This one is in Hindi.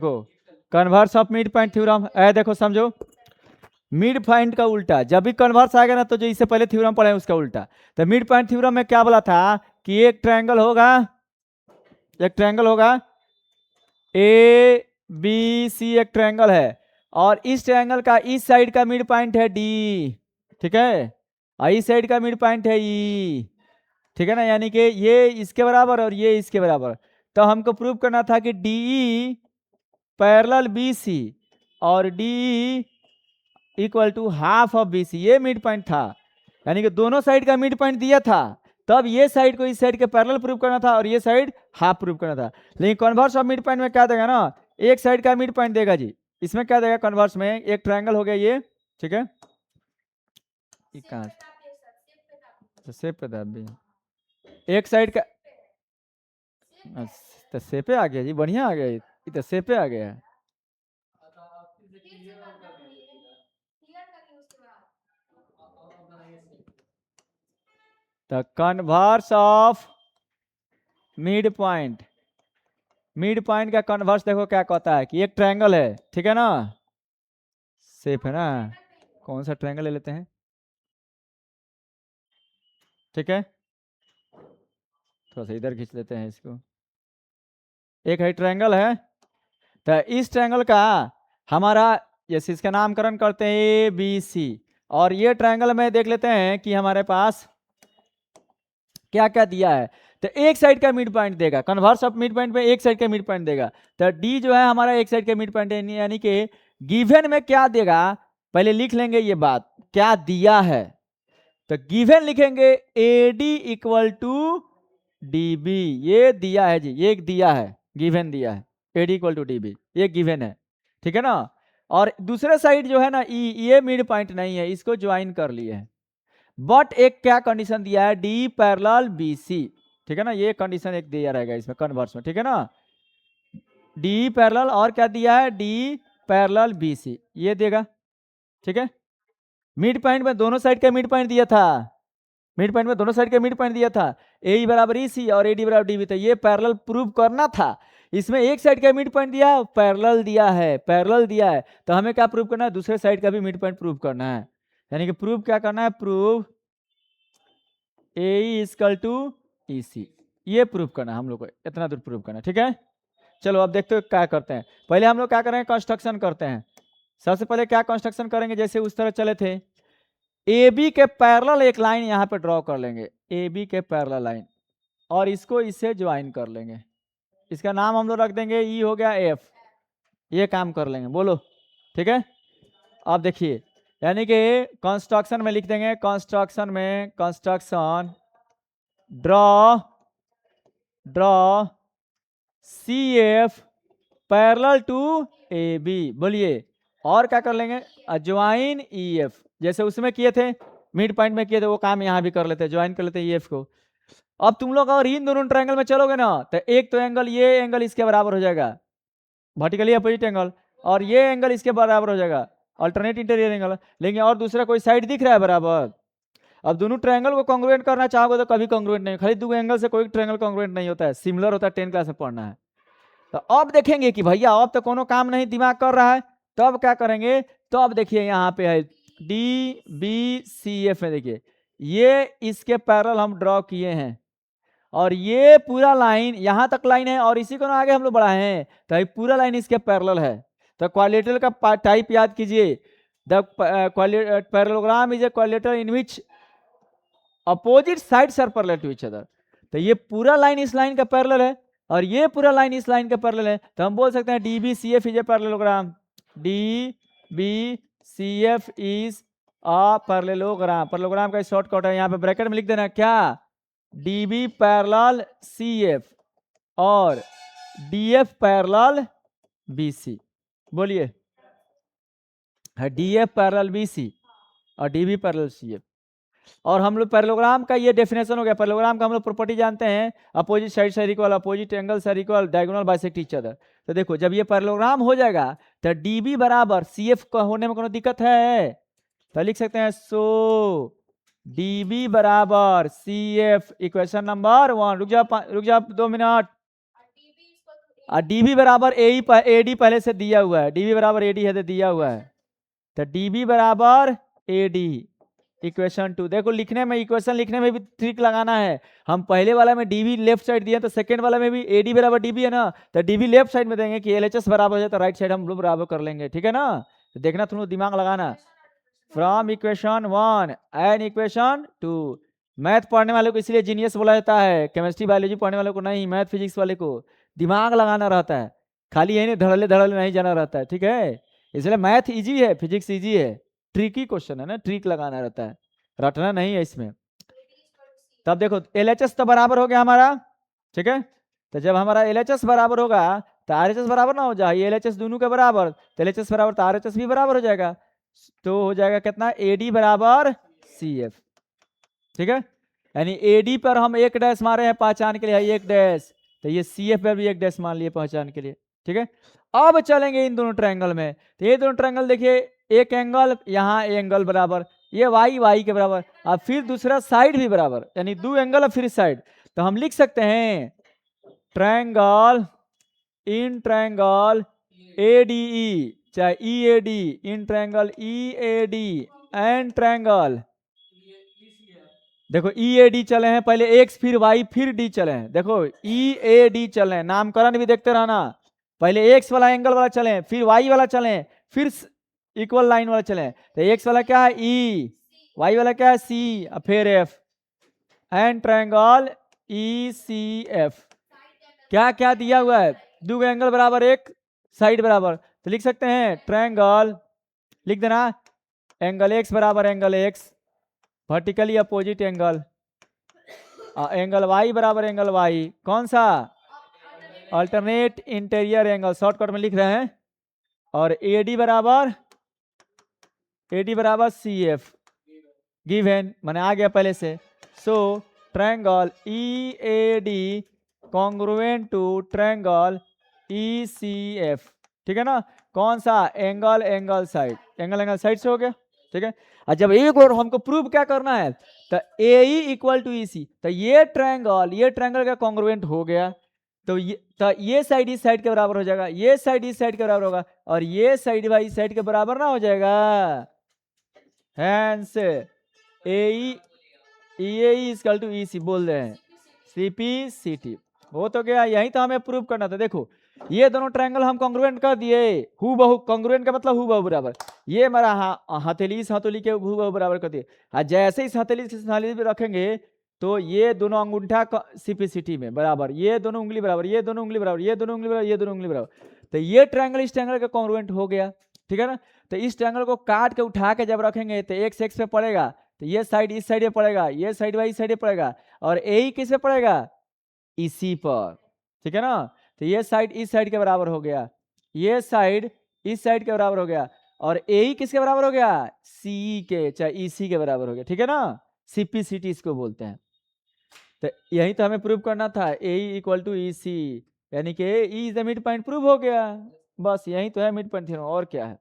देखो converse of mid point theorem है, देखो समझो मिड पॉइंट का उल्टा जब भी कन्वर्स आएगा ना तो जो इससे पहले थ्योरम पढ़े उसका उल्टा। तो मिड पॉइंट थ्योरम में क्या बोला था कि एक ट्रायंगल होगा ए बी सी, एक ट्रायंगल है और इस ट्रायंगल का इस साइड का मिड पॉइंट है डी, ठीक है, और इस साइड का मिड पॉइंट है ई, ठीक है ना, यानी कि ये इसके बराबर और ये इसके बराबर। तो हमको प्रूव करना था कि डी पैरेलल बी सी और D equal to half of B C, ये मिड पॉइंट था, यानी कि दोनों साइड का मिड पॉइंट दिया था, तब ये साइड को इस साइड के पैरेलल प्रूव करना था और ये साइड हाफ प्रूव करना था। लेकिन कन्वर्स ऑफ मिड पॉइंट में क्या देगा ना, एक साइड का मिड पॉइंट देगा जी। इसमें क्या देगा कन्वर्स में, एक ट्रायंगल हो गया ये, ठीक है, शेप पे था अभी एक साइड का, तो शेपे आ गया जी, बढ़िया आ गया, ये तो शेपे आ गया है। The converse of mid point, mid point का कन्वर्स देखो क्या कहता है कि एक ट्रायंगल है, ठीक है ना, शेप है ना, कौन सा ट्रायंगल ले लेते हैं, ठीक है, थोड़ा सा इधर खींच लेते हैं इसको, एक है ट्रायंगल है, तो इस ट्रायंगल का हमारा जैसे इसका नामकरण करते हैं ए बी सी, और ये ट्रायंगल में देख लेते हैं कि हमारे पास क्या क्या दिया है। तो एक साइड का मिड पॉइंट देगा, कन्वर्स ऑफ मिड पॉइंट में एक साइड का मिड पॉइंट देगा, तो डी जो है हमारा एक साइड का मिड पॉइंट है, यानी कि गिवन में क्या देगा पहले लिख लेंगे ये बात क्या दिया है। तो गिवन लिखेंगे A D equal to D B, ये दिया है जी, ये दिया है, गिवन दिया है A D equal to D B, ये गिवन है, ठीक है ना। और दूसरे साइड जो है ना ई, ये मिड पॉइंट नहीं है, इसको ज्वाइन कर लिए है, बट एक क्या कंडीशन दिया है डी पैरेलल बी सी, ठीक है ना, ये कंडीशन एक दिया रहेगा इसमें कन्वर्स में, ठीक है ना, डी पैरेलल और क्या दिया है डी पैरेलल बी सी, ये देगा, ठीक है। मिड पॉइंट में दोनों साइड का मिड पॉइंट दिया था, मिड पॉइंट में दोनों साइड का मिड पॉइंट दिया था, ए बराबर ई सी और ए डी बराबर डी बी, तो ये पैरेलल प्रूव करना था। इसमें एक साइड का मिड पॉइंट दिया, पैरेलल दिया है, पैरेलल दिया है, तो हमें क्या प्रूव करना है, दूसरे साइड का भी मिड पॉइंट प्रूव करना है, यानी कि प्रूव क्या करना है, प्रूव ए इक्वल टू ई सी, ये प्रूव करना हम लोग को, इतना दूर प्रूव करना, ठीक है। चलो अब देखते हो क्या करते हैं, पहले हम लोग क्या करेंगे कंस्ट्रक्शन करते हैं। सबसे पहले क्या कंस्ट्रक्शन करेंगे, जैसे उस तरह चले थे, ए बी के पैरेलल एक लाइन यहाँ पे ड्रॉ कर लेंगे, ए बी के पैरेलल लाइन, और इसको इससे ज्वाइन कर लेंगे, इसका नाम हम लोग रख देंगे ई हो गया एफ, ये काम कर लेंगे, बोलो ठीक है। अब देखिए यानी कि कंस्ट्रक्शन में लिख देंगे, कंस्ट्रक्शन में construction draw C F parallel to A B, बोलिए, और क्या कर लेंगे ज्वाइन ई एफ, जैसे उसमें किए थे मिड पॉइंट में किए थे वो काम यहाँ भी कर लेते हैं, ज्वाइन कर लेते हैं ई एफ को। अब तुम लोग अगर इन दोनों ट्रायंगल में चलोगे ना तो एक तो एंगल, ये एंगल इसके बराबर हो जाएगा, वर्टिकली अपोजिट एंगल, और ये एंगल इसके बराबर हो जाएगा, अल्टरनेट इंटीरियर एंगल, लेकिन और दूसरा कोई साइड दिख रहा है बराबर। अब दोनों ट्रायंगल को कॉन्ग्रुएंट करना चाहोगे तो कभी कॉन्ग्रुएंट नहीं, खाली दो एंगल से कोई ट्रायंगल कॉन्ग्रुएंट नहीं होता है, सिमिलर होता है, 10 क्लास में पढ़ना है। तो अब देखेंगे कि भैया अब तो कोनो काम नहीं दिमाग कर रहा है, तो अब क्या करेंगे, तो अब देखिए यहाँ पे है डी बी सी एफ में, देखिए ये इसके पैरेलल हम ड्रॉ किए हैं, और ये पूरा लाइन यहाँ तक लाइन है और इसी को ना आगे हम लोग बढ़ाए हैं, तो ये पूरा लाइन इसके पैरेलल है। तो क्वाड्रिलेटरल का टाइप याद कीजिए, the parallelogram is a quadrilateral in which opposite sides are parallel to each other. तो ये पूरा लाइन इस लाइन का पैरेलल है और ये पूरा लाइन इस लाइन का पैरेलल है, तो हम बोल सकते हैं D B C F is a parallelogram, D B C F is a parallelogram, parallelogram का शॉर्टकट है, यहाँ पे ब्रैकेट में लिख देना क्या, D B parallel C F और D F parallel B C, बोलिए D F parallel B C और D B parallel C F. और हम लोग पैरेललोग्राम का ये डेफिनेशन हो गया, पैरेललोग्राम का हम लोग प्रॉपर्टी जानते हैं, opposite side are equal, opposite angles are equal, diagonal bisect each other. तो देखो जब ये पैरेललोग्राम हो जाएगा तो डीबी बराबर सीएफ का होने में कोनो दिक्कत है, तो लिख सकते हैं सो डीबी बराबर सीएफ, इक्वेशन नंबर 1। रुक जाओ 2 मिनट, और डीबी बराबर एडी पहले से दिया हुआ है, डीबी बराबर एडी है तो दिया हुआ है, तो डीबी बराबर एडी इक्वेशन 2। देखो लिखने में, इक्वेशन लिखने में भी ट्रिक लगाना है। हम पहले वाला में डीबी लेफ्ट साइड दिए तो सेकंड वाला में भी एडी बराबर डीबी है ना, तो डीबी लेफ्ट साइड में देंगे कि एलएचएस बराबर हो जाए तो राइट साइड हम लोग बराबर कर लेंगे, ठीक है ना। तो देखना, थोड़ा दिमाग लगाना। From equation 1 and equation 2। Math पढ़ने वाले को इसलिए जीनियस बोला जाता है, केमिस्ट्री बायोलॉजी पढ़ने वाले को नहीं, मैथ फिजिक्स वाले को दिमाग लगाना रहता है, खाली यही नहीं धड़ल्ले धड़ल्ले नहीं जाना रहता है, ठीक है। इसलिए मैथ इजी है, फिजिक्स इजी है, ट्रिकी क्वेश्चन है ना, ट्रिक लगाना रहता है, रटना नहीं है इसमें। तब देखो एलएचएस तो बराबर हो गया हमारा, ठीक है। तो जब हमारा एलएचएस बराबर होगा तो आरएचएस बराबर ना हो जाए, एलएचएस दोनों के बराबर, तो एलएचएस बराबर तो आरएचएस भी बराबर हो जाएगा, तो हो जाएगा कितना, एडी बराबर सीएफ, ठीक है। यानी एडी पर हम एक डैश मारे हैं पहचान के लिए, एक डैश, तो ये सीएफ पर भी एक डैश मान लिए पहचान के लिए, ठीक है। अब चलेंगे इन दोनों ट्रायंगल में, तो ये दोनों ट्रायंगल देखिए, एक एंगल यहाँ एंगल बराबर, ये वाई के बराबर, और फिर दूसरा साइड भी बराबर, यानी दो एंगल और फिर साइड, तो हम लिख सकते हैं ट्रायंगल इन ट्रायंगल एडीई चाहे EAD, in triangle EAD and triangle, देखो ईएडी चले हैं पहले एक्स फिर वाई फिर डी चले हैं, देखो ईएडी चले हैं, नामकरण भी देखते रहना, पहले एक्स वाला एंगल वाला चले, फिर वाई वाला चले, फिर इक्वल लाइन वाला चले, तो एक्स वाला क्या है ई, वाई वाला क्या है सी, फिर F, and triangle E C F. क्या क्या दिया हुआ है, दो एंगल बराबर एक साइड बराबर, तो लिख सकते हैं ट्रायंगल, लिख देना एंगल एक्स बराबर angle X vertically opposite angle, angle Y बराबर एंगल वाई, कौन सा, अल्टरनेट इंटीरियर एंगल, शॉर्टकट में लिख रहे हैं, और एडी बराबर सी एफ गिवन, मैंने आ गया पहले से, so triangle E A D congruent to triangle E C F, ठीक है ना। कौन सा, एंगल साइड, एंगल साइड से हो गया, ठीक है। और जब एक और हमको प्रूव क्या करना है, तो ए इक्वल टू ई सी, तो ये ट्रायंगल का कॉन्ग्रुएंट हो गया, तो ये साइड इस साइड के बराबर हो जाएगा, ये साइड इस साइड के बराबर होगा, और ये साइड बाई इस साइड के बराबर ना हो जाएगा, हैंस ए इक्वल टू ई सी बोल रहे हैं, सीपी सीटी हो तो गया। यही तो हमें प्रूव करना था। देखो ये दोनों ट्रायंगल हम कॉन्ग्रुएंट कर दिए, हु बहु, कॉन्ग्रुएंट का मतलब हु बहु बराबर, ये हमारा हथेली इस हथेली के हु बहु बराबर कर दिए, जैसे इस हथेली से हथेली पे रखेंगे तो ये दोनों अंगूठा सीपीसीटी में बराबर, ये दोनों उंगली बराबर, ये दोनों उंगली बराबर, ये दोनों उंगली बराबर, ये दोनों उंगली बराबर, तो ये ट्रायंगल इस ट्रायंगल का कॉन्ग्रुएंट हो गया, ठीक है ना। तो इस ट्रायंगल को काट के उठा के जब रखेंगे तो एक्स एक्स पे पड़ेगा, तो ये साइड इस साइड पे पड़ेगा, ये साइड वाई साइड पे पड़ेगा, और ए किस पे पड़ेगा, इसी पर, ठीक है ना। तो ये साइड इस साइड के बराबर हो गया, ये साइड इस साइड के बराबर हो गया, और ए किसके बराबर हो गया, सी के चाहे ईसी के बराबर हो गया, ठीक है ना। सीपीसीटी इसको बोलते हैं। तो यही तो हमें प्रूव करना था, ए इक्वल टू ई सी, यानी कि E is the mid point, prove हो गया, बस यही तो है मिड पॉइंट थ्योरम, और क्या है।